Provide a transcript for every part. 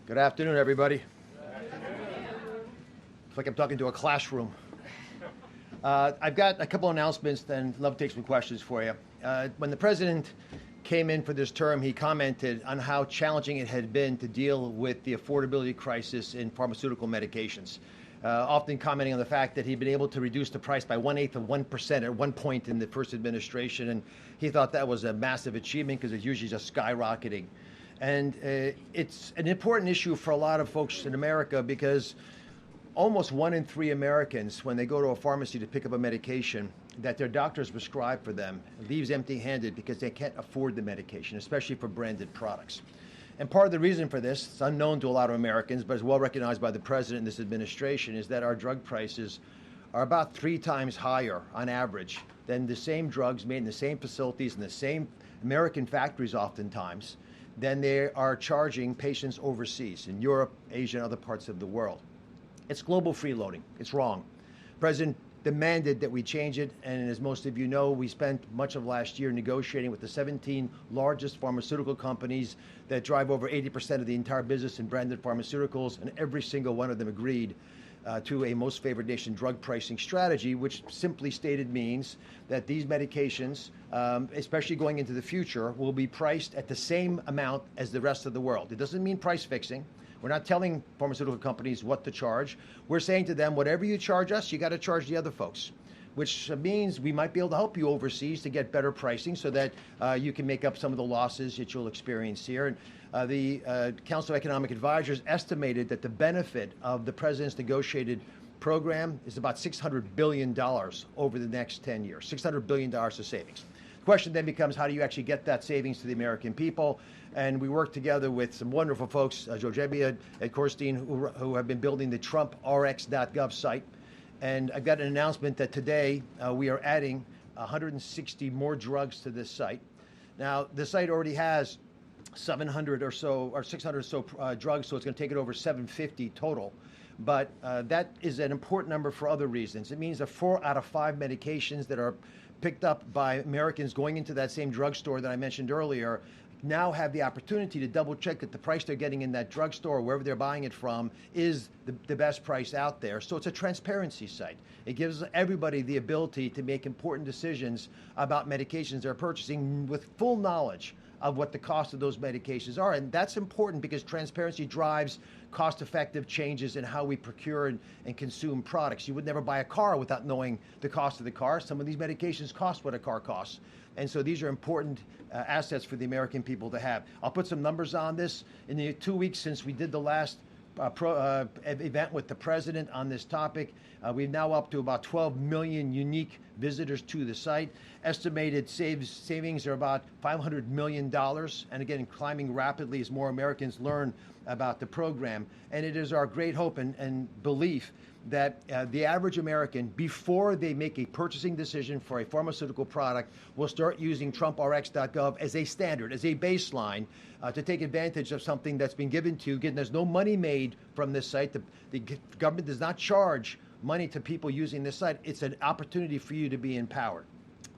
Good afternoon, everybody. It's like I'm talking to a classroom. I've got a couple announcements, then love to take some questions for you. When the president came in for this term, he commented on how challenging it had been to deal with the affordability crisis in pharmaceutical medications, often commenting on the fact that he'd been able to reduce the price by 1/8 of 1% at one point in the first administration, and he thought that was a massive achievement because it's usually just skyrocketing. And it's an important issue for a lot of folks in America because almost 1 in 3 Americans, when they go to a pharmacy to pick up a medication that their doctors prescribe for them, leaves empty-handed because they can't afford the medication, especially for branded products. And part of the reason for this, it's unknown to a lot of Americans, but it's well recognized by the president and this administration, is that our drug prices are about 3 times higher on average than the same drugs made in the same facilities in the same American factories oftentimes than they are charging patients overseas in Europe, Asia, and other parts of the world. It's global freeloading. It's wrong. The president demanded that we change it, and as most of you know, we spent much of last year negotiating with the 17 largest pharmaceutical companies that drive over 80% of the entire business in branded pharmaceuticals, and every single one of them agreed to a most favored nation drug pricing strategy, which simply stated means that these medications, especially going into the future, will be priced at the same amount as the rest of the world. It doesn't mean price fixing. We're not telling pharmaceutical companies what to charge. We're saying to them, whatever you charge us, you got to charge the other folks, which means we might be able to help you overseas to get better pricing so that you can make up some of the losses that you'll experience here. And the Council of Economic Advisors estimated that the benefit of the president's negotiated program is about $600 billion over the next 10 years, $600 billion of savings. The question then becomes, how do you actually get that savings to the American people? And we work together with some wonderful folks, Joe Gebbia at Corstein, who have been building the TrumpRx.gov site. And I've got an announcement that today we are adding 160 more drugs to this site. Now, the site already has 700 or so, or 600 or so drugs, so it's going to take it over 750 total. But that is an important number for other reasons. It means that 4 out of 5 medications that are picked up by Americans going into that same drugstore that I mentioned earlier now have the opportunity to double check that the price they're getting in that drugstore, wherever they're buying it from, is the best price out there. So it's a transparency site. It gives everybody the ability to make important decisions about medications they're purchasing with full knowledge of what the cost of those medications are. And that's important because transparency drives cost-effective changes in how we procure and consume products. You would never buy a car without knowing the cost of the car. Some of these medications cost what a car costs. And so these are important assets for the American people to have. I'll put some numbers on this. In the 2 weeks since we did the last event with the president on this topic, we're now up to about 12 million unique visitors to the site. Estimated savings are about $500 million, and again, climbing rapidly as more Americans learn about the program. And it is our great hope and belief that the average American, before they make a purchasing decision for a pharmaceutical product, will start using TrumpRx.gov as a standard, as a baseline, to take advantage of something that's been given to you. Again, there's no money made from this site. The government does not charge money to people using this site. It's an opportunity for you to be empowered.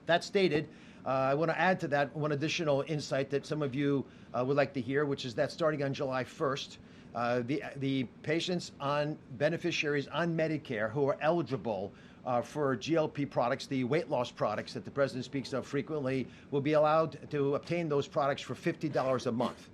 That stated, I want to add to that one additional insight that some of you would like to hear, which is that starting on July 1st, the patients on beneficiaries on Medicare who are eligible for GLP products, the weight loss products that the president speaks of frequently, will be allowed to obtain those products for $50 a month.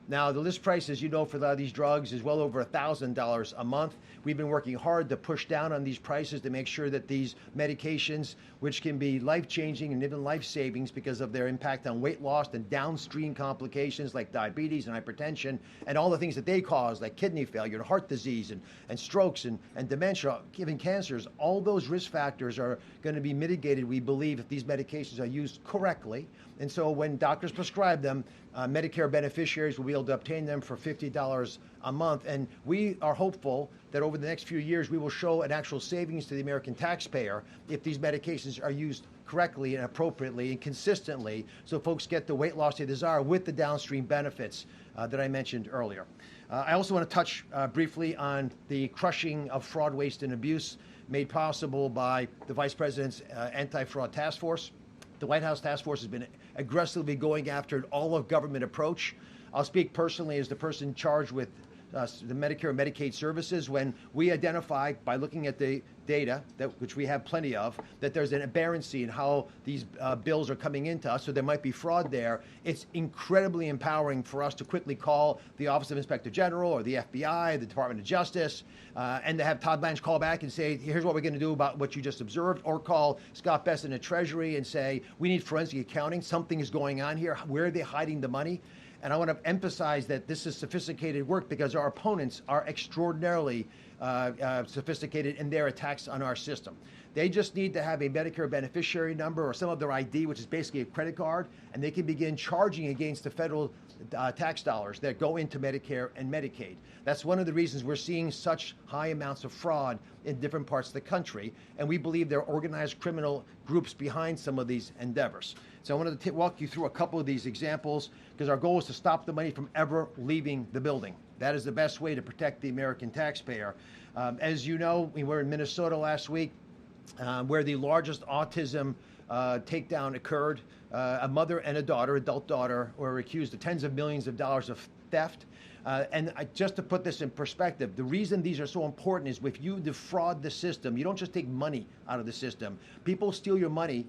Now, the list price, as you know, for a lot of these drugs is well over $1,000 a month. We've been working hard to push down on these prices to make sure that these medications, which can be life-changing and even life savings because of their impact on weight loss and downstream complications like diabetes and hypertension and all the things that they cause, like kidney failure and heart disease and strokes and dementia, even cancers, all those risk factors are going to be mitigated, we believe, if these medications are used correctly. And so when doctors prescribe them, Medicare beneficiaries will be able to obtain them for $50 a month. And we are hopeful that over the next few years, we will show an actual savings to the American taxpayer if these medications are used correctly and appropriately and consistently, so folks get the weight loss they desire with the downstream benefits that I mentioned earlier. I also want to touch briefly on the crushing of fraud, waste, and abuse made possible by the Vice President's Anti-Fraud Task Force. The White House Task Force has been aggressively going after an all-of-government approach. I'll speak personally as the person charged with the Medicare Medicaid Services, when we identify by looking at the data, which we have plenty of, that there's an aberrancy in how these bills are coming into us, so there might be fraud there. It's incredibly empowering for us to quickly call the Office of Inspector General or the FBI, the Department of Justice, and to have Todd Blanche call back and say, here's what we're going to do about what you just observed, or call Scott Bessent at Treasury and say, we need forensic accounting. Something is going on here. Where are they hiding the money? And I want to emphasize that this is sophisticated work because our opponents are extraordinarily sophisticated in their attacks on our system. They just need to have a Medicare beneficiary number or some of their ID, which is basically a credit card, and they can begin charging against the federal tax dollars that go into Medicare and Medicaid. That's one of the reasons we're seeing such high amounts of fraud in different parts of the country, and we believe there are organized criminal groups behind some of these endeavors. So I wanted to walk you through a couple of these examples because our goal is to stop the money from ever leaving the building. That is the best way to protect the American taxpayer. As you know, we were in Minnesota last week where the largest autism takedown occurred. A mother and a daughter, adult daughter, were accused of tens of millions of dollars of theft. Just to put this in perspective, the reason these are so important is if you defraud the system, you don't just take money out of the system. People steal your money.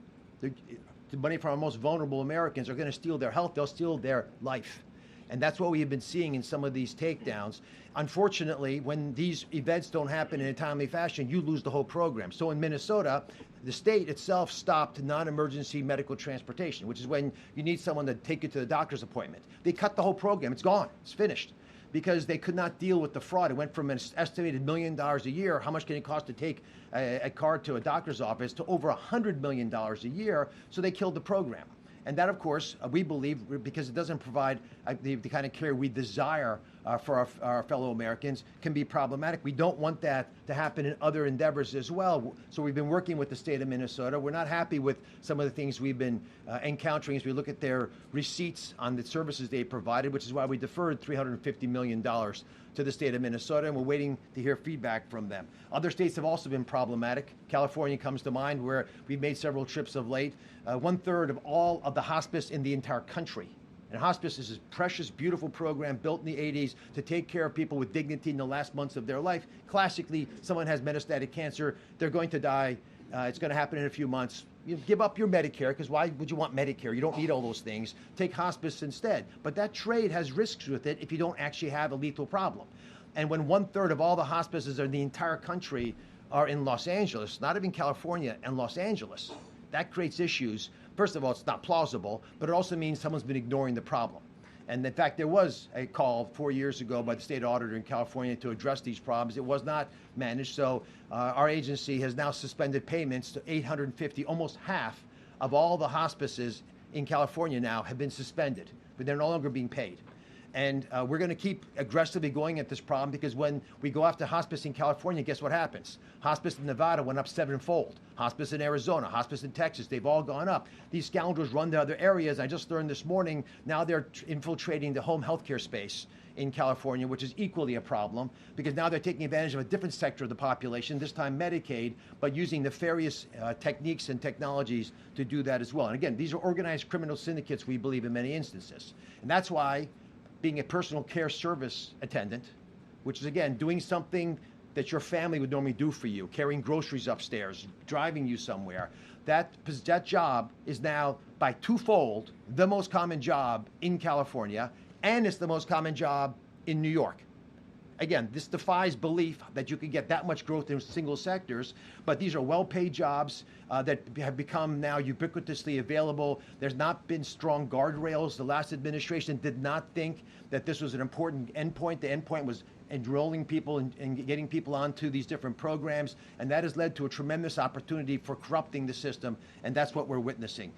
The money from our most vulnerable Americans are going to steal their health. They'll steal their life. And that's what we have been seeing in some of these takedowns. Unfortunately, when these events don't happen in a timely fashion, you lose the whole program. So in Minnesota, the state itself stopped non-emergency medical transportation, which is when you need someone to take you to the doctor's appointment. They cut the whole program. It's gone. It's finished. Because they could not deal with the fraud. It went from an estimated $1 million a year, how much can it cost to take a card to a doctor's office, to over $100 million a year, so they killed the program. And that, of course, we believe, because it doesn't provide the kind of care we desire for our fellow Americans, can be problematic. We don't want that to happen in other endeavors as well. So we've been working with the state of Minnesota. We're not happy with some of the things we've been encountering as we look at their receipts on the services they provided, which is why we deferred $350 million to the state of Minnesota, and we're waiting to hear feedback from them. Other states have also been problematic. California comes to mind, where we've made several trips of late. 1/3 of all of the hospice in the entire country. And hospice is a precious, beautiful program built in the 80s to take care of people with dignity in the last months of their life. Classically, someone has metastatic cancer, they're going to die. It's going to happen in a few months. You give up your Medicare, because why would you want Medicare? You don't need all those things. Take hospice instead. But that trade has risks with it if you don't actually have a lethal problem. And when 1/3 of all the hospices in the entire country are in Los Angeles, not even California, and Los Angeles, that creates issues. First of all, it's not plausible, but it also means someone's been ignoring the problem. And in fact, there was a call 4 years ago by the state auditor in California to address these problems. It was not managed, so our agency has now suspended payments to 850, almost half of all the hospices in California now have been suspended, but they're no longer being paid. And we're going to keep aggressively going at this problem, because when we go after hospice in California, guess what happens? Hospice in Nevada went up 7-fold. Hospice in Arizona, hospice in Texas, they've all gone up. These scoundrels run to other areas. I just learned this morning, now they're infiltrating the home health care space in California, which is equally a problem, because now they're taking advantage of a different sector of the population, this time Medicaid, but using nefarious techniques and technologies to do that as well. And again, these are organized criminal syndicates, we believe, in many instances. And that's why being a personal care service attendant, which is, again, doing something that your family would normally do for you, carrying groceries upstairs, driving you somewhere, that job is now by twofold the most common job in California, and it's the most common job in New York. Again, this defies belief that you can get that much growth in single sectors, but these are well-paid jobs that have become now ubiquitously available. There's not been strong guardrails. The last administration did not think that this was an important endpoint. The endpoint was enrolling people and getting people onto these different programs, and that has led to a tremendous opportunity for corrupting the system, and that's what we're witnessing.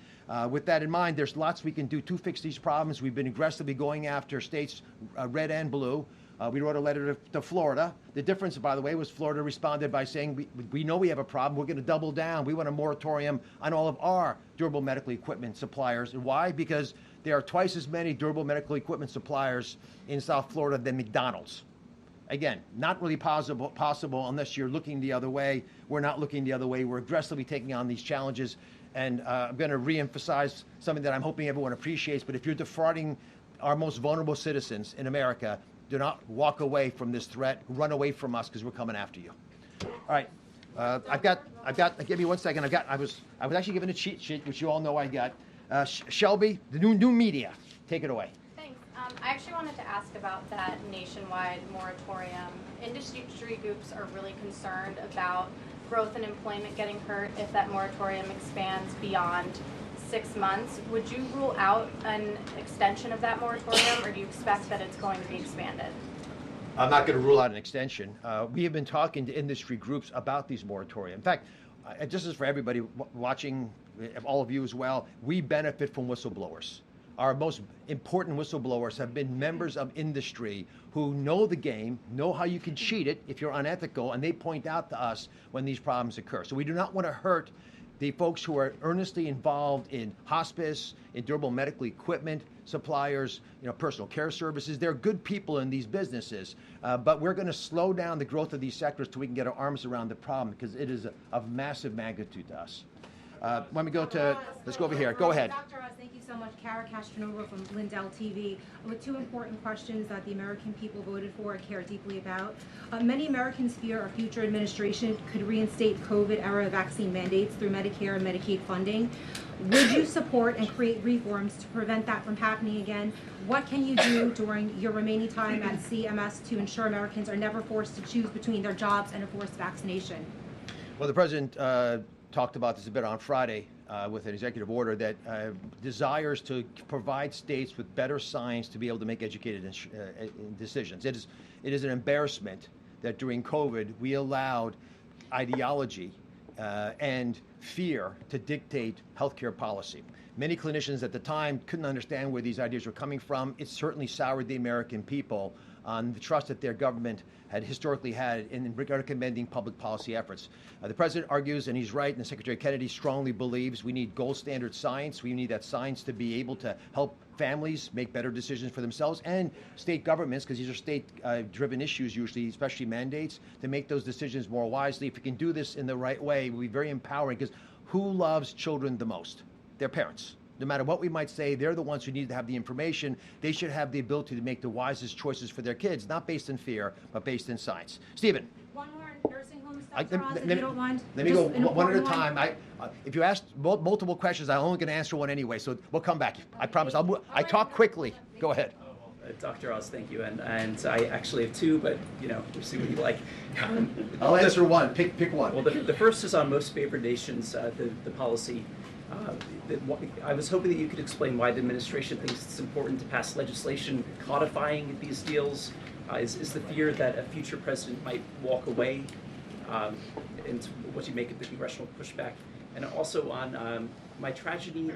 With that in mind, there's lots we can do to fix these problems. We've been aggressively going after states, red and blue. We wrote a letter to Florida. The difference, by the way, was Florida responded by saying, we know we have a problem. We're going to double down. We want a moratorium on all of our durable medical equipment suppliers. And why? Because there are twice as many durable medical equipment suppliers in South Florida than McDonald's. Again, not really possible unless you're looking the other way. We're not looking the other way. We're aggressively taking on these challenges. And I'm going to reemphasize something that I'm hoping everyone appreciates. But if you're defrauding our most vulnerable citizens in America, do not walk away from this threat, run away from us because we're coming after you. All right. Give me 1 second. I was actually given a cheat sheet, which you all know I got. Shelby, the new media, take it away. Thanks. I actually wanted to ask about that nationwide moratorium. Industry groups are really concerned about growth and employment getting hurt if that moratorium expands beyond 6 months. Would you rule out an extension of that moratorium, or do you expect that it's going to be expanded? I'm not going to rule out an extension. We have been talking to industry groups about these moratoria. In fact, just as for everybody watching, all of you as well, we benefit from whistleblowers. Our most important whistleblowers have been members of industry who know the game, know how you can cheat it if you're unethical, and they point out to us when these problems occur. So we do not want to hurt the folks who are earnestly involved in hospice, in durable medical equipment suppliers, personal care services. They're good people in these businesses, but we're going to slow down the growth of these sectors till we can get our arms around the problem, because it is of massive magnitude to us. When we go to, let's go over here. Go ahead. Dr. Oz, thank you so much. Kara Castronova from Lindell TV with two important questions that the American people voted for and care deeply about. Many Americans fear a future administration could reinstate COVID-era vaccine mandates through Medicare and Medicaid funding. Would you support and create reforms to prevent that from happening again? What can you do during your remaining time at CMS to ensure Americans are never forced to choose between their jobs and a forced vaccination? Well, the president talked about this a bit on Friday with an executive order that desires to provide states with better science to be able to make educated decisions. It is an embarrassment that during COVID we allowed ideology and fear to dictate healthcare policy. Many clinicians at the time couldn't understand where these ideas were coming from. It certainly soured the American people on the trust that their government had historically had in recommending public policy efforts. The president argues, and he's right, and Secretary Kennedy strongly believes we need gold standard science. We need that science to be able to help families make better decisions for themselves, and state governments, because these are state-driven issues usually, especially mandates, to make those decisions more wisely. If we can do this in the right way, it will be very empowering, because who loves children the most? Their parents. No matter what we might say, they're the ones who need to have the information. They should have the ability to make the wisest choices for their kids, not based in fear, but based in science. Stephen. One more nursing homes, Dr. Oz, if you don't mind. Let me go one at a time. If you ask multiple questions, I'm only going to answer one anyway, so we'll come back. I promise. I talk quickly. Go ahead. Dr. Oz, thank you. And I actually have two, but we'll see what you like. I'll answer one. Pick one. Well, the first is on most favored nations, the policy. I was hoping that you could explain why the administration thinks it's important to pass legislation codifying these deals. Is the fear that a future president might walk away, and what you make of the congressional pushback? And also on my tragedy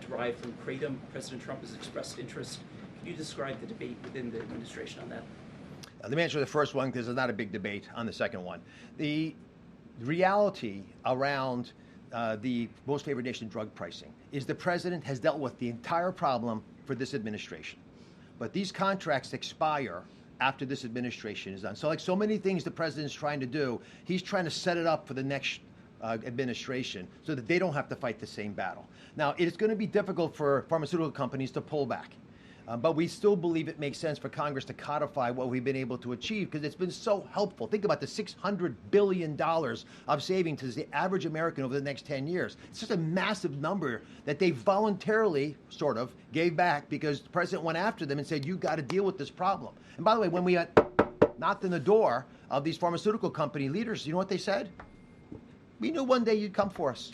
derived from Kratom, President Trump has expressed interest. Can you describe the debate within the administration on that? Let me answer the first one, because there's not a big debate on the second one. The reality around the most favored nation drug pricing is the president has dealt with the entire problem for this administration. But these contracts expire after this administration is done. So like so many things the president's trying to do, he's trying to set it up for the next administration so that they don't have to fight the same battle. Now, it's going to be difficult for pharmaceutical companies to pull back. But we still believe it makes sense for Congress to codify what we've been able to achieve, because it's been so helpful. Think about the $600 billion of savings to the average American over the next 10 years. It's just a massive number that they voluntarily sort of gave back because the president went after them and said, you've got to deal with this problem. And by the way, when we knocked on the door of these pharmaceutical company leaders, you know what they said? We knew one day you'd come for us.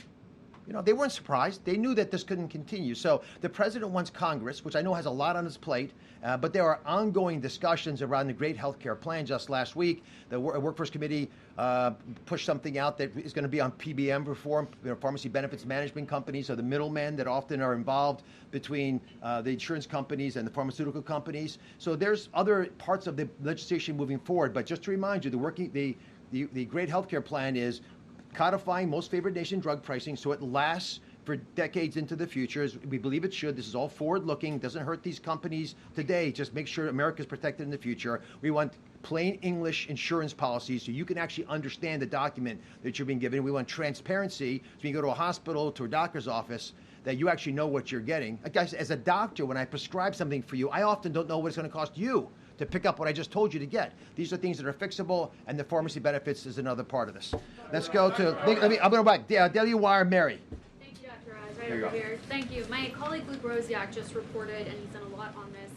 They weren't surprised. They knew that this couldn't continue. So the president wants Congress, which I know has a lot on its plate, but there are ongoing discussions around the great health care plan. Just last week, the Workforce Committee pushed something out that is going to be on PBM reform, pharmacy benefits management companies, or the middlemen that often are involved between the insurance companies and the pharmaceutical companies. So there's other parts of the legislation moving forward. But just to remind you, the great health care plan is codifying most favored nation drug pricing so it lasts for decades into the future, as we believe it should. This is all forward-looking, doesn't hurt these companies today, just make sure America's protected in the future. We want plain English insurance policies so you can actually understand the document that you're being given. We want transparency so you can go to a hospital, to a doctor's office, that you actually know what you're getting. Like, guys, as a doctor, when I prescribe something for you, I often don't know what it's going to cost you to pick up what I just told you to get. These are things that are fixable, and the pharmacy benefits is another part of this. Let's go to, I'm going to go back, Daily Wire, Mary. Thank you, Dr. Oz, right over here. Thank you. My colleague Luke Rosiak just reported, and he's done a lot on this.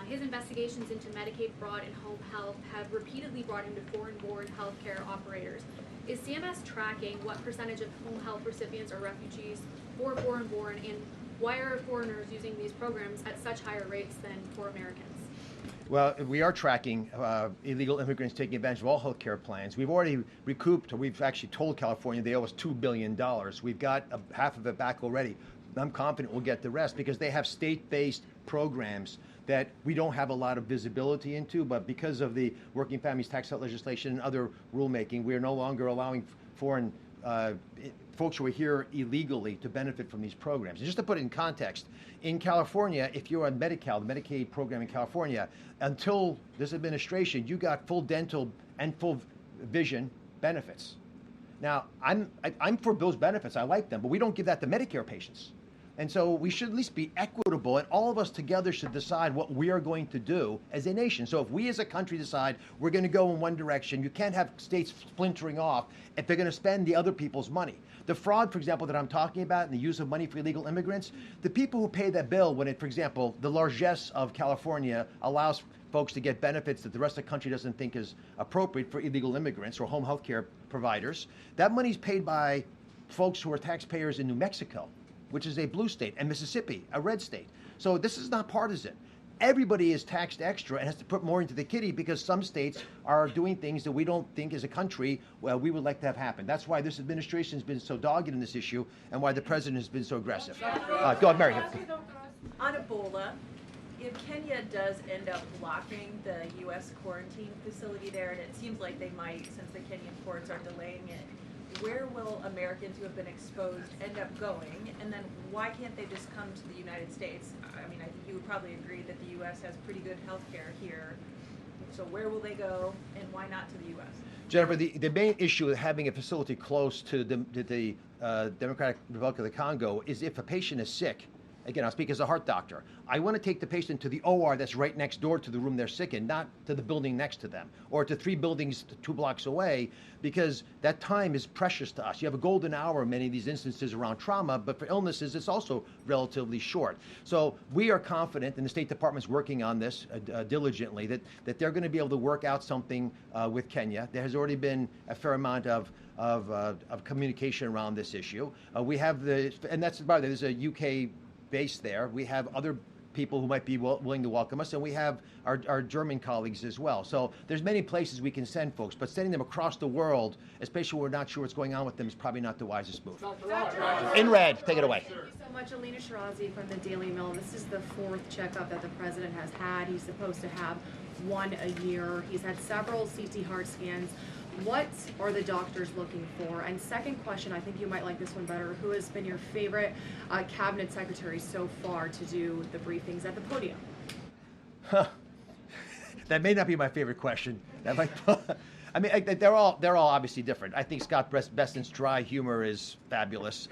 His investigations into Medicaid fraud and home health have repeatedly brought him to foreign-born healthcare operators. Is CMS tracking what percentage of home health recipients are refugees or foreign-born, and why are foreigners using these programs at such higher rates than for Americans? Well, we are tracking illegal immigrants taking advantage of all health care plans. We've already recouped, or we've actually told California they owe us $2 billion. We've got half of it back already. I'm confident we'll get the rest because they have state-based programs that we don't have a lot of visibility into, but because of the Working Families Tax Cut legislation and other rulemaking, we are no longer allowing foreign folks who are here illegally to benefit from these programs. And just to put it in context, in California, if you're on Medi-Cal, the Medicaid program in California, until this administration, you got full dental and full vision benefits. Now, I'm for those benefits. I like them, but we don't give that to Medicare patients. And so we should at least be equitable, and all of us together should decide what we are going to do as a nation. So if we as a country decide we're going to go in one direction, you can't have states splintering off if they're going to spend the other people's money. The fraud, for example, that I'm talking about and the use of money for illegal immigrants, the people who pay that bill when it, for example, the largesse of California allows folks to get benefits that the rest of the country doesn't think is appropriate for illegal immigrants or home health care providers, that money's paid by folks who are taxpayers in New Mexico, which is a blue state, and Mississippi, a red state. So this is not partisan. Everybody is taxed extra and has to put more into the kitty because some states are doing things that we don't think as a country we would like to have happen. That's why this administration has been so dogged in this issue and why the president has been so aggressive. Go ahead, Mary. On Ebola, if Kenya does end up blocking the U.S. quarantine facility there, and it seems like they might since the Kenyan courts are delaying it, where will Americans who have been exposed end up going? And then why can't they just come to the United States? I mean, I think you would probably agree that the U.S. has pretty good health care here. So where will they go, and why not to the U.S.? Jennifer, the main issue with having a facility close to the Democratic Republic of the Congo is if a patient is sick. Again, I'll speak as a heart doctor. I want to take the patient to the OR that's right next door to the room they're sick in, not to the building next to them, or to 3 buildings 2 blocks away, because that time is precious to us. You have a golden hour in many of these instances around trauma, but for illnesses, it's also relatively short. So we are confident, and the State Department's working on this diligently, that they're going to be able to work out something with Kenya. There has already been a fair amount of communication around this issue. We have and that's, by the way, there's a UK base there. We have other people who might be willing to welcome us, and we have our German colleagues as well. So there's many places we can send folks, but sending them across the world, especially when we're not sure what's going on with them, is probably not the wisest move. In red, take it away. Thank you so much. Alina Shirazi from the Daily Mail. This is the 4th checkup that the president has had. He's supposed to have 1 a year. He's had several CT heart scans. What are the doctors looking for? And second question, I think you might like this one better. Who has been your favorite cabinet secretary so far to do the briefings at the podium? That may not be my favorite question. That might, I mean, they're all obviously different. I think Scott Besant's dry humor is fabulous.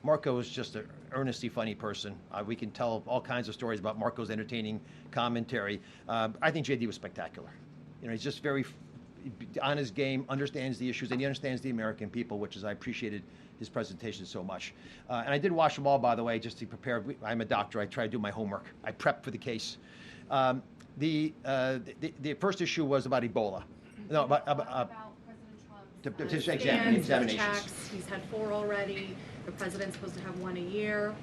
Marco is just an earnestly funny person. We can tell all kinds of stories about Marco's entertaining commentary. I think JD was spectacular. You know, he's just very on his game, understands the issues, and he understands the American people, which is I appreciated his presentation so much. And I did watch them all, by the way, just to prepare. I'm a doctor. I try to do my homework. I prepped for the case. The first issue was about Ebola. No, about President Trump's examinations. He's had 4 already. The president's supposed to have 1 a year.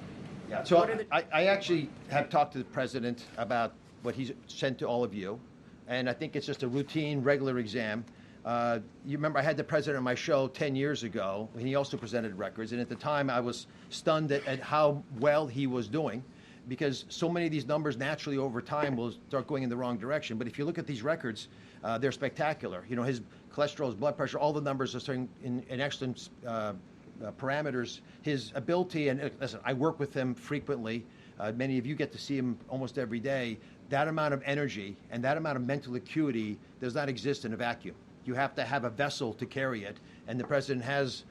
Yeah. So I actually have talked to the president about what he's sent to all of you. And I think it's just a routine, regular exam. You remember I had the president on my show 10 years ago, and he also presented records. And at the time, I was stunned at how well he was doing, because so many of these numbers naturally over time will start going in the wrong direction. But if you look at these records, they're spectacular. You know, his cholesterol, his blood pressure, all the numbers are starting in excellent parameters. His ability, and listen, I work with him frequently. Many of you get to see him almost every day. That amount of energy and that amount of mental acuity does not exist in a vacuum. you have to have a vessel to carry it, and the president has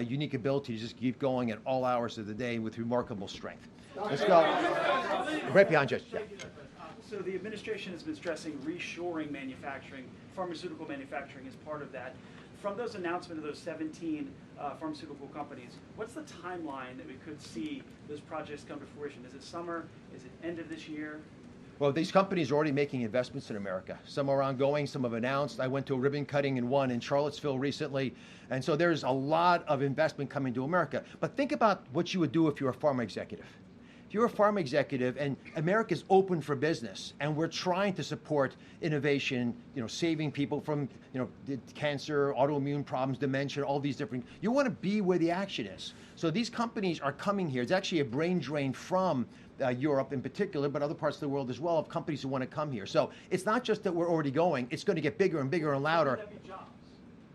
unique ability to just keep going at all hours of the day with remarkable strength. Let's go. Right behind you. Yeah. So the administration has been stressing reshoring manufacturing, pharmaceutical manufacturing is part of that. From those announcements of those 17 pharmaceutical companies, what's the timeline that we could see those projects come to fruition? Is it summer? Is it end of this year? Well, these companies are already making investments in America. Some are ongoing, some have announced. I went to a ribbon cutting in one in Charlottesville recently. And so there's a lot of investment coming to America. But think about what you would do if you're a pharma executive. If you're a pharma executive and America's open for business and we're trying to support innovation, saving people from, cancer, autoimmune problems, dementia, all these different, you want to be where the action is. So these companies are coming here. It's actually a brain drain from Europe in particular, but other parts of the world as well, of companies who want to come here. So it's not just that we're already going, it's going to get bigger and bigger and louder. Would that be jobs?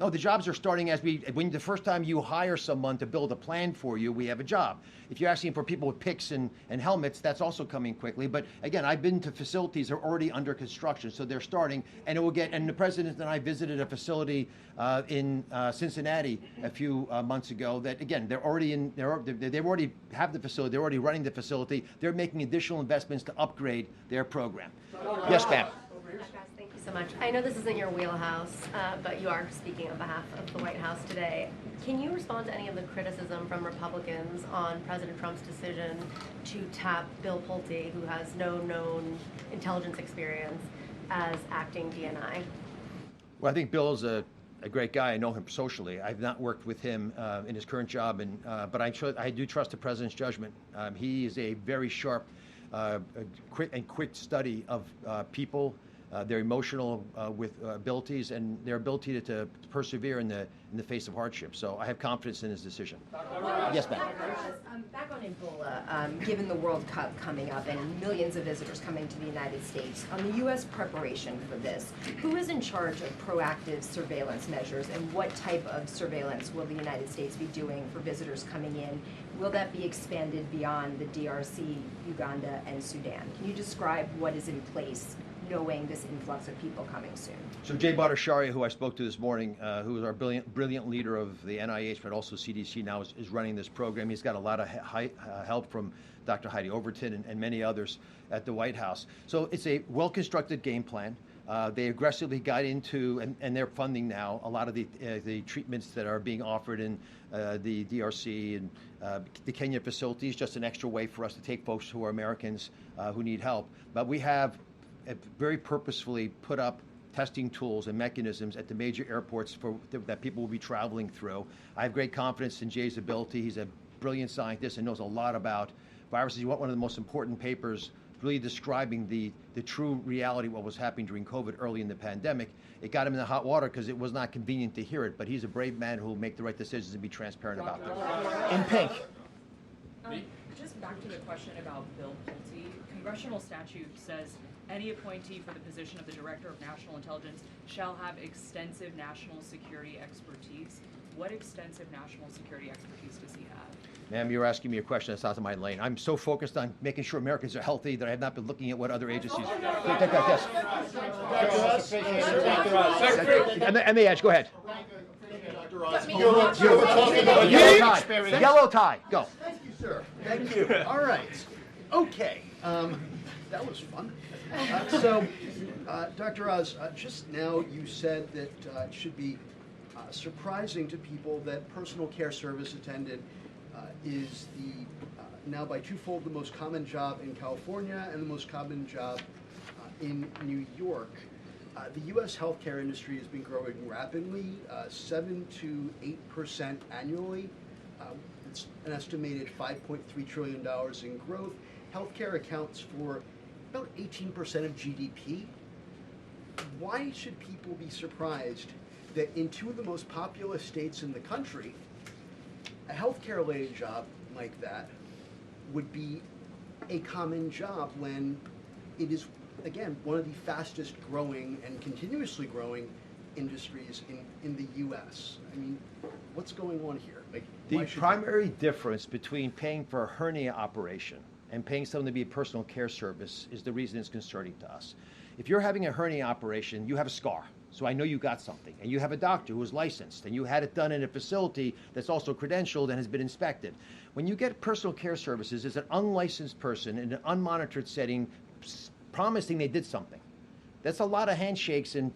No, the jobs are starting when the first time you hire someone to build a plan for you, we have a job. If you're asking for people with picks and helmets, that's also coming quickly. But again, I've been to facilities that are already under construction, so they're starting, and and the president and I visited a facility in Cincinnati a few months ago that, again, they already have the facility, they're already running the facility, they're making additional investments to upgrade their program. Yes, ma'am. Thank you so much. I know this isn't your wheelhouse, but you are speaking on behalf of the White House today. Can you respond to any of the criticism from Republicans on President Trump's decision to tap Bill Pulte, who has no known intelligence experience, as acting DNI? Well, I think Bill is a great guy. I know him socially. I've not worked with him in his current job, but I do trust the president's judgment. He is a very sharp, quick study of people, their emotional abilities, and their ability to persevere in the face of hardship. So I have confidence in his decision. Yes, ma'am. Back on Ebola, given the World Cup coming up and millions of visitors coming to the United States, on the U.S. preparation for this, who is in charge of proactive surveillance measures, and what type of surveillance will the United States be doing for visitors coming in? Will that be expanded beyond the DRC, Uganda, and Sudan? Can you describe what is in place, knowing this influx of people coming soon? So Jay Bhattacharya, who I spoke to this morning, who is our brilliant leader of the NIH, but also CDC now, is running this program. He's got a lot of help from Dr. Heidi Overton and many others at the White House. So it's a well-constructed game plan. They aggressively got into, and they're funding now, a lot of the treatments that are being offered in the DRC and the Kenya facilities, just an extra way for us to take folks who are Americans who need help. But we have very purposefully put up testing tools and mechanisms at the major airports that people will be traveling through. I have great confidence in Jay's ability. He's a brilliant scientist and knows a lot about viruses. You want one of the most important papers really describing the true reality of what was happening during COVID early in the pandemic. It got him in the hot water because it was not convenient to hear it, but he's a brave man who will make the right decisions and be transparent about them. In pink. Just back to the question about Bill Pulte, congressional statute says any appointee for the position of the Director of National Intelligence shall have extensive national security expertise. What extensive national security expertise does he have? Ma'am, you're asking me a question that's out of my lane. I'm so focused on making sure Americans are healthy that I have not been looking at what other agencies. And the edge, go ahead. Yellow tie, go. Thank you, sir. Thank you. All right. Okay. That was fun. Dr. Oz, just now you said that it should be surprising to people that personal care service attendant is now by twofold the most common job in California and the most common job in New York. The U.S. healthcare industry has been growing rapidly, 7 to 8% annually. It's an estimated $5.3 trillion in growth. Healthcare accounts for about 18% of GDP. Why should people be surprised that in two of the most populous states in the country, a healthcare-related job like that would be a common job when it is, again, one of the fastest growing and continuously growing industries in the U.S.? I mean, what's going on here? The primary difference between paying for a hernia operation and paying someone to be a personal care service is the reason it's concerning to us. If you're having a hernia operation, you have a scar. So I know you got something. And you have a doctor who is licensed, and you had it done in a facility that's also credentialed and has been inspected. When you get personal care services, it's an unlicensed person in an unmonitored setting promising they did something. That's a lot of handshakes and,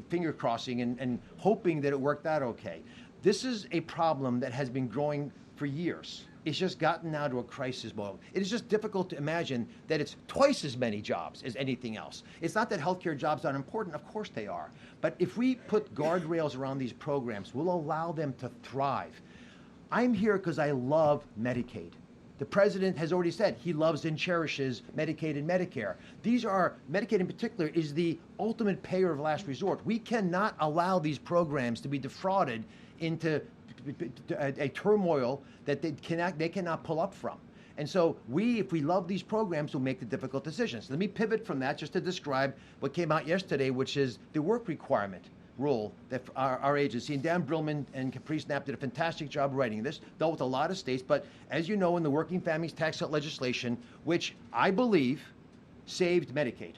finger crossing and hoping that it worked out okay. This is a problem that has been growing for years. It's just gotten now to a crisis mode. It is just difficult to imagine that it's twice as many jobs as anything else. It's not that healthcare jobs aren't important. Of course they are. But if we put guardrails around these programs, we'll allow them to thrive. I'm here because I love Medicaid. The president has already said he loves and cherishes Medicaid and Medicare. Medicaid in particular is the ultimate payer of last resort. We cannot allow these programs to be defrauded into a turmoil that they cannot pull up from. And so if we love these programs, will make the difficult decisions. Let me pivot from that just to describe what came out yesterday, which is the work requirement rule that our agency, and Dan Brillman and Capri Snap did a fantastic job writing this, dealt with a lot of states, but as you know, in the Working Families Tax Cut legislation, which I believe saved Medicaid.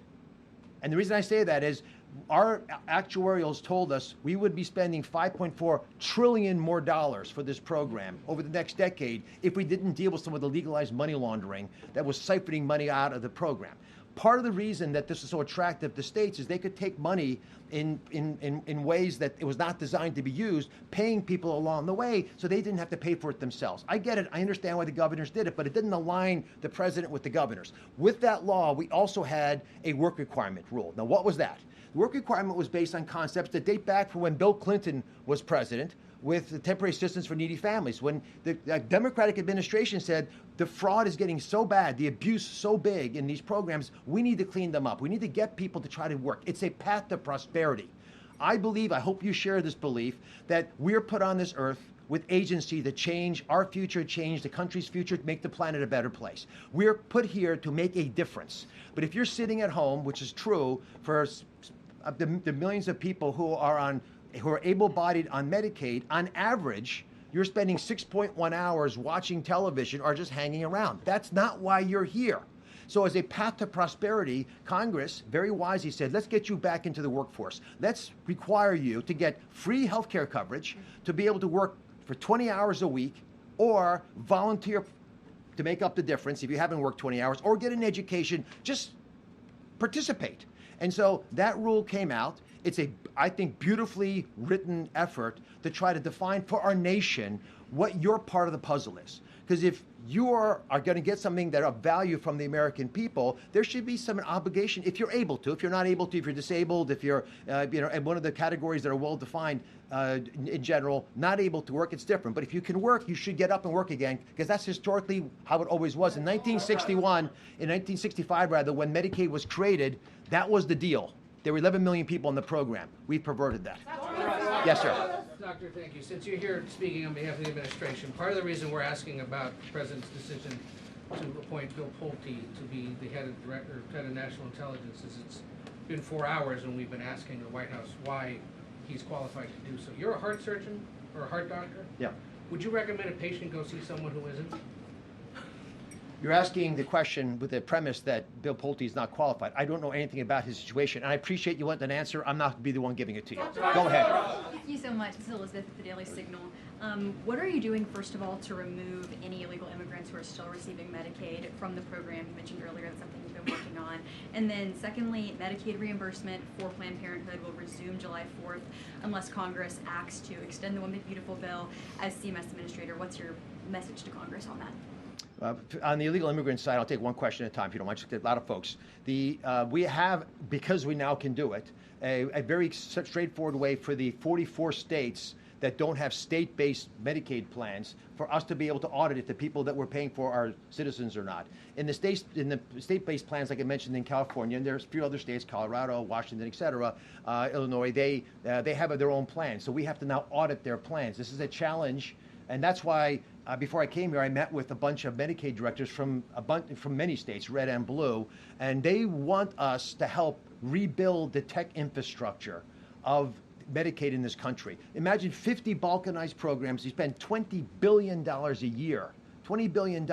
And the reason I say that is our actuarials told us we would be spending $5.4 trillion more dollars for this program over the next decade if we didn't deal with some of the legalized money laundering that was siphoning money out of the program. Part of the reason that this is so attractive to states is they could take money in ways that it was not designed to be used, paying people along the way so they didn't have to pay for it themselves. I get it. I understand why the governors did it, but it didn't align the president with the governors. With that law, we also had a work requirement rule. Now, what was that? The work requirement was based on concepts that date back from when Bill Clinton was president, with the temporary assistance for needy families. When the Democratic administration said the fraud is getting so bad, the abuse so big in these programs, we need to clean them up. We need to get people to try to work. It's a path to prosperity. I hope you share this belief, that we're put on this earth with agency to change our future, change the country's future, to make the planet a better place. We're put here to make a difference. But if you're sitting at home, which is true for the millions of people who are able-bodied on Medicaid, on average, you're spending 6.1 hours watching television or just hanging around. That's not why you're here. So as a path to prosperity, Congress very wisely said, let's get you back into the workforce. Let's require you to get free health care coverage, to be able to work for 20 hours a week, or volunteer to make up the difference if you haven't worked 20 hours, or get an education, just participate. And so that rule came out. It's I think, beautifully written effort to try to define for our nation what your part of the puzzle is. Because if you are going to get something that of value from the American people, there should be some obligation, if you're able to. If you're not able to, if you're disabled, if you're, in one of the categories that are well defined in general, not able to work, it's different. But if you can work, you should get up and work again, because that's historically how it always was. In 1965, when Medicaid was created, that was the deal. There were 11 million people in the program. We've perverted that. Yes, sir. Doctor, thank you. Since you're here speaking on behalf of the administration, part of the reason we're asking about the President's decision to appoint Bill Pulte to be the head of National Intelligence is it's been 4 hours and we've been asking the White House why he's qualified to do so. You're a heart surgeon or a heart doctor? Yeah. Would you recommend a patient go see someone who isn't? You're asking the question with the premise that Bill Pulte is not qualified. I don't know anything about his situation, and I appreciate you want an answer. I'm not going to be the one giving it to you. Go ahead. Thank you so much. This is Elizabeth with the Daily Signal. What are you doing, first of all, to remove any illegal immigrants who are still receiving Medicaid from the program? You mentioned earlier that's something you've been working on. And then secondly, Medicaid reimbursement for Planned Parenthood will resume July 4th unless Congress acts to extend the One Big Beautiful Bill. As CMS Administrator, what's your message to Congress on that? On the illegal immigrant side, I'll take one question at a time, if you don't mind. Just a lot of folks. We have, because we now can do it, a very straightforward way for the 44 states that don't have state-based Medicaid plans for us to be able to audit if the people that we're paying for are citizens or not. In the state-based plans, like I mentioned in California, and there's a few other states, Colorado, Washington, et cetera, Illinois, they have their own plans. So we have to now audit their plans. This is a challenge, and that's why before I came here, I met with a bunch of Medicaid directors from many states, red and blue, and they want us to help rebuild the tech infrastructure of Medicaid in this country. Imagine 50 balkanized programs. You spend $20 billion a year, $20 billion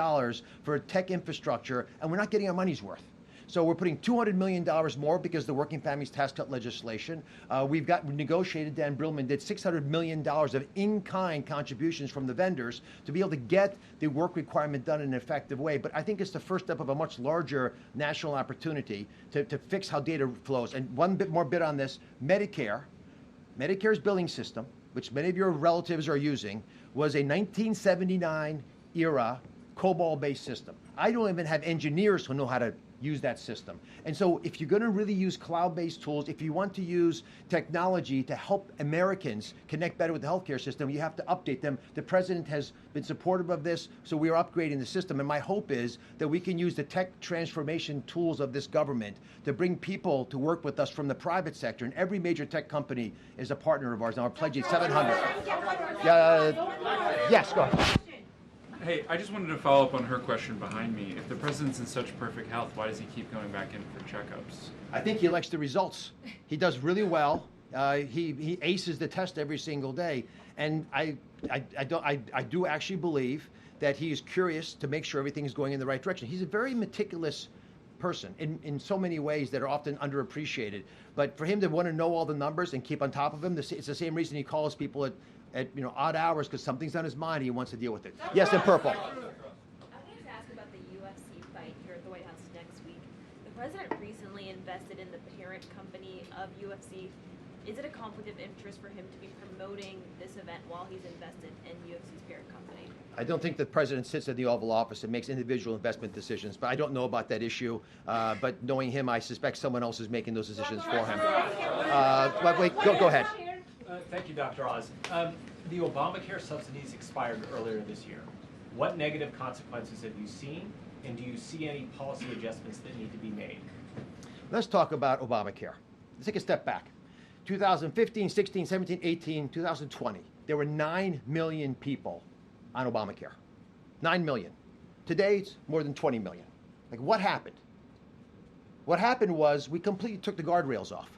for tech infrastructure, and we're not getting our money's worth. So we're putting $200 million more because of the Working Families Tax Cut legislation. We negotiated, Dan Brillman did $600 million of in-kind contributions from the vendors to be able to get the work requirement done in an effective way. But I think it's the first step of a much larger national opportunity to fix how data flows. And one bit on this, Medicare's billing system, which many of your relatives are using, was a 1979 era COBOL-based system. I don't even have engineers who know how to use that system. And so if you're going to really use cloud-based tools, if you want to use technology to help Americans connect better with the healthcare system, you have to update them. The president has been supportive of this, so we are upgrading the system. And my hope is that we can use the tech transformation tools of this government to bring people to work with us from the private sector. And every major tech company is a partner of ours. Now we're pledging 700. Yes, go ahead. Hey, I just wanted to follow up on her question behind me. If the president's in such perfect health, why does he keep going back in for checkups? I think he likes the results. He does really well. He aces the test every single day. And I do actually believe that he is curious to make sure everything is going in the right direction. He's a very meticulous person in so many ways that are often underappreciated. But for him to want to know all the numbers and keep on top of them, it's the same reason he calls people at odd hours, because something's on his mind and he wants to deal with it. Yes, in purple. I wanted to ask about the UFC fight here at the White House next week. The president recently invested in the parent company of UFC. Is it a conflict of interest for him to be promoting this event while he's invested in UFC's parent company? I don't think the president sits in the Oval Office and makes individual investment decisions, but I don't know about that issue. But knowing him, I suspect someone else is making those decisions for him. Wait, go ahead. Thank you, Dr. Oz. The Obamacare subsidies expired earlier this year. What negative consequences have you seen, and do you see any policy adjustments that need to be made? Let's talk about Obamacare. Let's take a step back. 2015, 16, 17, 18, 2020, there were 9 million people on Obamacare. 9 million. Today, it's more than 20 million. Like, what happened? What happened was we completely took the guardrails off.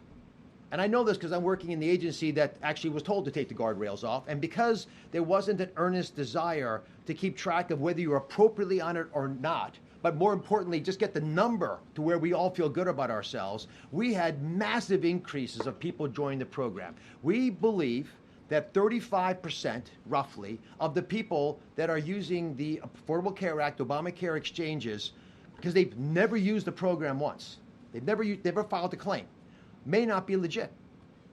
And I know this because I'm working in the agency that actually was told to take the guardrails off. And because there wasn't an earnest desire to keep track of whether you were appropriately on it or not, but more importantly, just get the number to where we all feel good about ourselves, we had massive increases of people joining the program. We believe that 35%, roughly, of the people that are using the Affordable Care Act, Obamacare exchanges, because they've never used the program once, they've never filed a claim, may not be legit.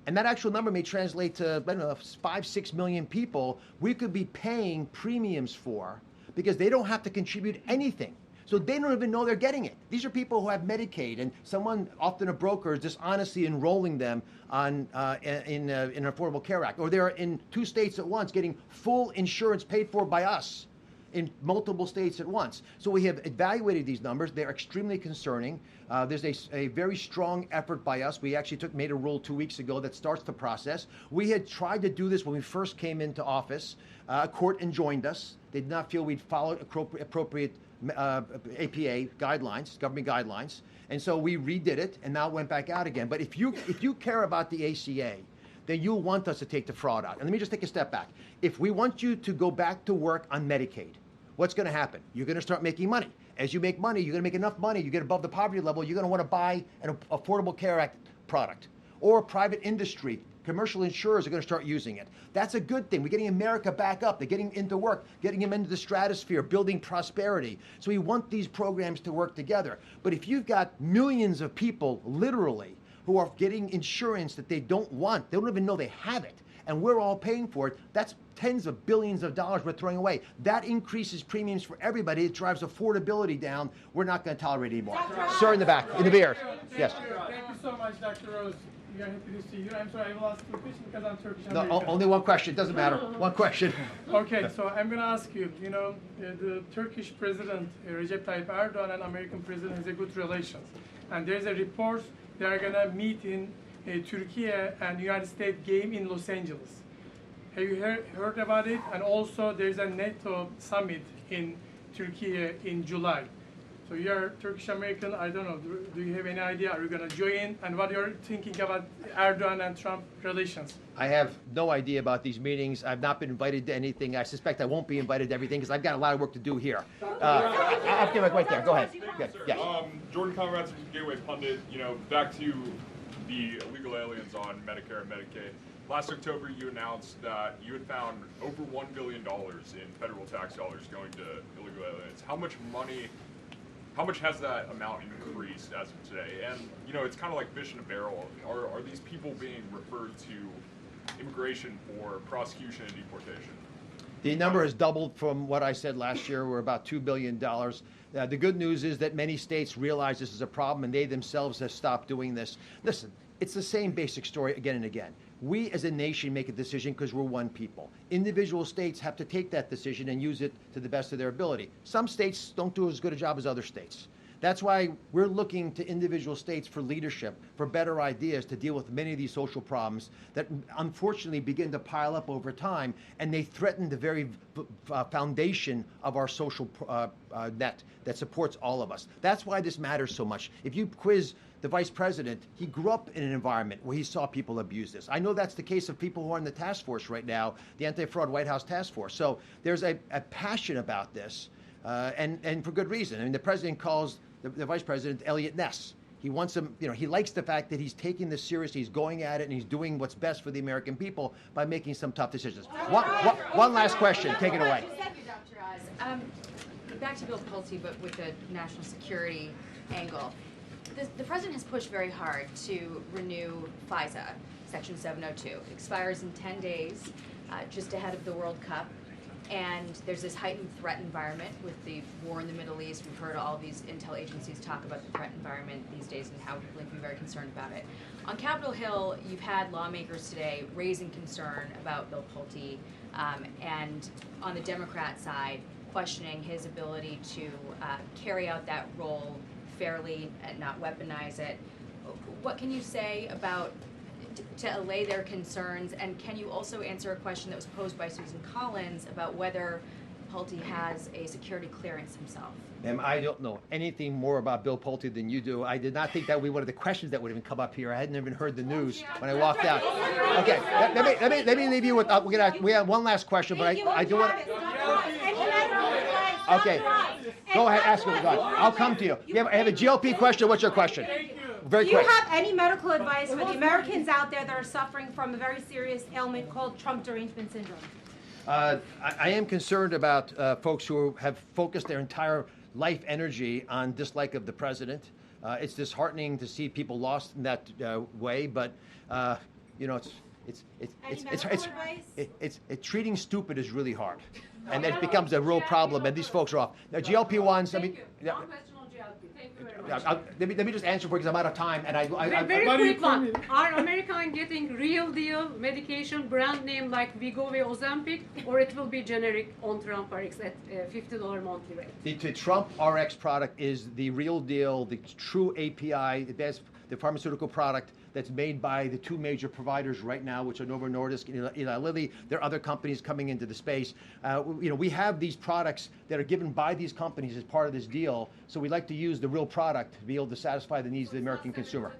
And that actual number may translate to, I don't know, 5-6 million people we could be paying premiums for because they don't have to contribute anything. So they don't even know they're getting it. These are people who have Medicaid, and someone, often a broker, is dishonestly enrolling them on in an Affordable Care Act. Or they're in 2 states at once getting full insurance paid for by us in multiple states at once. So we have evaluated these numbers. They're extremely concerning. There's a very strong effort by us. We actually made a rule 2 weeks ago that starts the process. We had tried to do this when we first came into office. A court enjoined us. They did not feel we'd followed appropriate APA guidelines, government guidelines. And so we redid it, and now it went back out again. But if you care about the ACA, then you'll want us to take the fraud out. And let me just take a step back. If we want you to go back to work on Medicaid, what's going to happen? You're going to start making money. As you make money, you're going to make enough money, you get above the poverty level, you're going to want to buy an Affordable Care Act product. Or private industry, commercial insurers are going to start using it. That's a good thing. We're getting America back up. They're getting into work, getting them into the stratosphere, building prosperity. So we want these programs to work together. But if you've got millions of people, literally, who are getting insurance that they don't want, they don't even know they have it, and we're all paying for it, that's tens of billions of dollars we're throwing away. That increases premiums for everybody. It drives affordability down. We're not going to tolerate it anymore. Sir in the back, in the beard. Yes. Thank you so much, Dr. Oz. We are happy to see you. I'm sorry, I will ask you a question because I'm Turkish No, American. only one question. Doesn't matter. One question. Okay, so I'm going to ask you, the Turkish president, Recep Tayyip Erdogan, and American president has a good relations. And there's a report they are going to meet in Turkey and United States game in Los Angeles. Have you heard about it? And also there's a NATO summit in Turkey in July. So you're Turkish American. I don't know. Do you have any idea? Are you going to join? And what you're thinking about Erdogan and Trump relations? I have no idea about these meetings. I've not been invited to anything. I suspect I won't be invited to everything because I've got a lot of work to do here. I'll give it right there. Go ahead. Good. Yes. Jordan Conrad's Gateway Pundit. Back to the illegal aliens on Medicare and Medicaid. Last October, you announced that you had found over $1 billion in federal tax dollars going to illegal aliens. How much has that amount increased as of today? And, it's kind of like fish in a barrel. Are these people being referred to immigration for prosecution and deportation? The number has doubled from what I said last year. We're about $2 billion. The good news is that many states realize this is a problem and they themselves have stopped doing this. Listen, it's the same basic story again and again. We as a nation make a decision because we're one people. Individual states have to take that decision and use it to the best of their ability. Some states don't do as good a job as other states. That's why we're looking to individual states for leadership, for better ideas to deal with many of these social problems that unfortunately begin to pile up over time, and they threaten the very foundation of our social net that supports all of us. That's why this matters so much. If you quiz the vice president, he grew up in an environment where he saw people abuse this. I know that's the case of people who are in the task force right now, the Anti-Fraud White House Task Force. So there's a passion about this, and for good reason. I mean, the president calls the vice president Elliot Ness. He wants him, he likes the fact that he's taking this seriously, he's going at it, and he's doing what's best for the American people by making some tough decisions. One last question, take it away. Thank you, Dr. Oz. Back to Bill Pulte, but with the national security angle. The president has pushed very hard to renew FISA, Section 702. It expires in 10 days, just ahead of the World Cup. And there's this heightened threat environment with the war in the Middle East. We've heard all these intel agencies talk about the threat environment these days and how people can be very concerned about it. On Capitol Hill, you've had lawmakers today raising concern about Bill Pulte, and on the Democrat side, questioning his ability to carry out that role fairly and not weaponize it. What can you say about to allay their concerns, and can you also answer a question that was posed by Susan Collins about whether Pulte has a security clearance himself? Ma'am, I don't know anything more about Bill Pulte than you do. I did not think that would be one of the questions that would even come up here. I hadn't even heard the news when I walked out. Okay, let me leave you with. We have one last question, but I do want. Okay, go ahead, ask me. I'll come to you. I have a GLP question. What's your question? Very quick. Do you have quick. any medical advice for the Americans out there that are suffering from a very serious ailment called Trump derangement syndrome? I am concerned about folks who have focused their entire life energy on dislike of the president. It's disheartening to see people lost in that way, but it's treating stupid is really hard, and it becomes a real problem. And these folks are off. Now, GLP-1s. I mean. Let me just answer because I'm out of time. And very quick one. Are Americans getting real deal medication, brand name like Wegovy, Ozempic, or it will be generic on Trump RX at $50 monthly rate? The Trump RX product is the real deal, the true API, the pharmaceutical product that's made by the two major providers right now, which are Novo Nordisk and Eli Lilly. There are other companies coming into the space. We have these products that are given by these companies as part of this deal, so we like to use the real product to be able to satisfy the needs of the American consumer.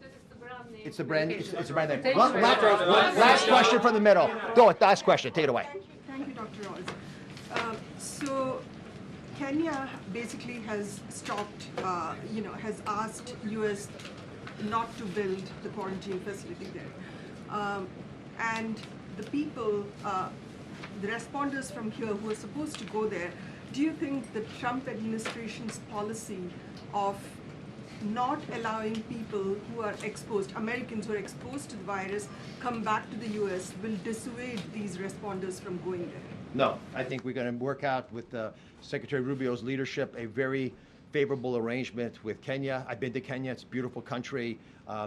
It's the brand. It's a brand name. Last question from the middle. Go. Last question. Take it away. Thank you, Dr. Oz. So Kenya basically has stopped, has asked U.S. not to build the quarantine facility there. And the people, the responders from here who are supposed to go there, do you think the Trump administration's policy of not allowing people who are exposed, Americans who are exposed to the virus, come back to the U.S. will dissuade these responders from going there? No, I think we're going to work out with Secretary Rubio's leadership a very favorable arrangement with Kenya. I've been to Kenya. It's a beautiful country,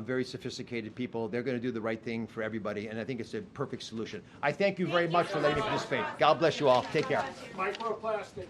very sophisticated people. They're going to do the right thing for everybody, and I think it's a perfect solution. I thank you very much for letting me participate. God bless you all. Take care. Microplastics.